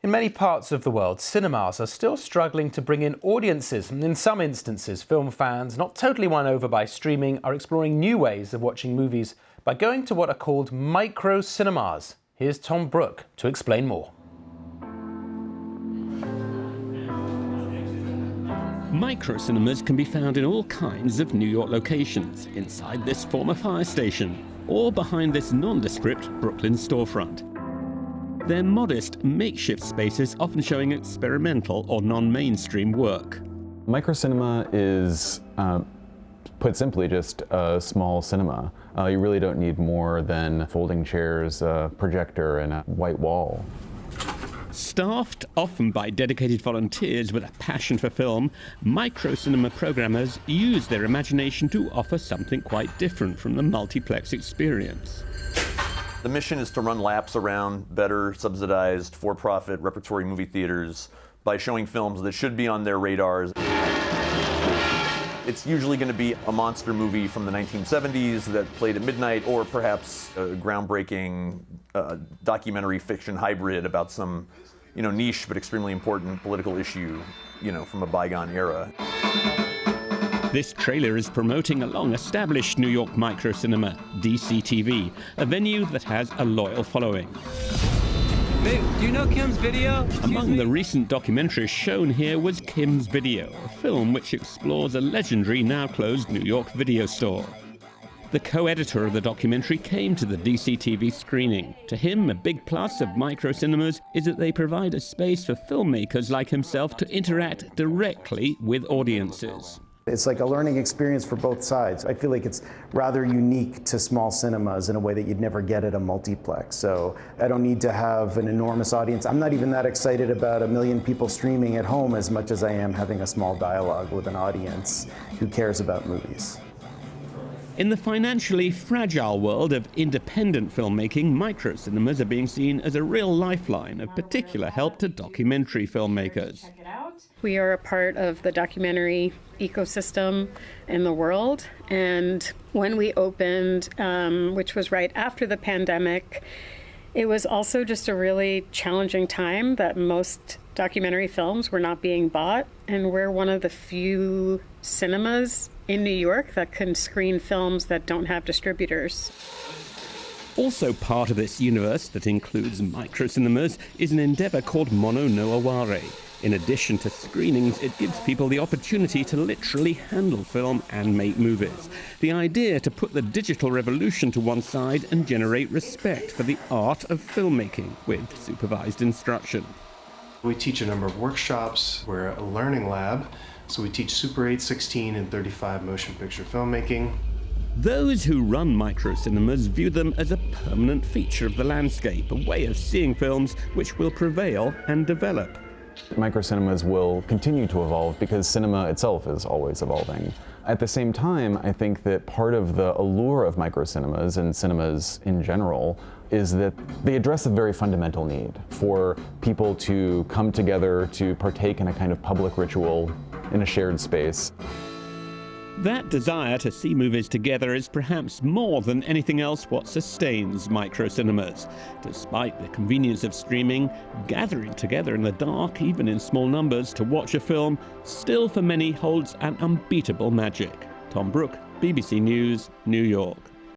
In many parts of the world, cinemas are still struggling to bring in audiences, and in some instances, film fans, not totally won over by streaming, are exploring new ways of watching movies by going to what are called micro cinemas. Here's Tom Brook to explain more. Micro-cinemas can be found in all kinds of New York locations, inside this former fire station, or behind this nondescript Brooklyn storefront. They're modest, makeshift spaces, often showing experimental or non-mainstream work. Micro-cinema is, put simply, just a small cinema. You really don't need more than folding chairs, a projector, and a white wall. Staffed often by dedicated volunteers with a passion for film, micro-cinema programmers use their imagination to offer something quite different from the multiplex experience. The mission is to run laps around better subsidized for-profit repertory movie theaters by showing films that should be on their radars. It's usually going to be a monster movie from the 1970s that played at midnight, or perhaps a groundbreaking documentary fiction hybrid about some, niche but extremely important political issue, from a bygone era. This trailer is promoting a long-established New York micro-cinema, DCTV, a venue that has a loyal following. Babe, do you know Kim's Video? Among the recent documentaries shown here was Kim's Video, a film which explores a legendary, now-closed New York video store. The co-editor of the documentary came to the DCTV screening. To him, a big plus of micro-cinemas is that they provide a space for filmmakers like himself to interact directly with audiences. It's like a learning experience for both sides. I feel like it's rather unique to small cinemas in a way that you'd never get at a multiplex. So I don't need to have an enormous audience. I'm not even that excited about 1 million people streaming at home as much as I am having a small dialogue with an audience who cares about movies. In the financially fragile world of independent filmmaking, micro-cinemas are being seen as a real lifeline of particular help to documentary filmmakers. We are a part of the documentary ecosystem in the world, and when we opened, which was right after the pandemic, it was also just a really challenging time that most documentary films were not being bought, and we're one of the few cinemas in New York that can screen films that don't have distributors. Also part of this universe that includes micro-cinemas is an endeavor called Mono no Aware. In addition to screenings, it gives people the opportunity to literally handle film and make movies. The idea to put the digital revolution to one side and generate respect for the art of filmmaking with supervised instruction. We teach a number of workshops. We're a learning lab, so we teach Super 8, 16, and 35 motion picture filmmaking. Those who run micro-cinemas view them as a permanent feature of the landscape, a way of seeing films which will prevail and develop. Micro-cinemas will continue to evolve because cinema itself is always evolving. At the same time, I think that part of the allure of micro-cinemas and cinemas in general is that they address a very fundamental need for people to come together to partake in a kind of public ritual in a shared space. That desire to see movies together is perhaps more than anything else what sustains micro-cinemas. Despite the convenience of streaming, gathering together in the dark, even in small numbers, to watch a film, still for many holds an unbeatable magic. Tom Brook, BBC News, New York.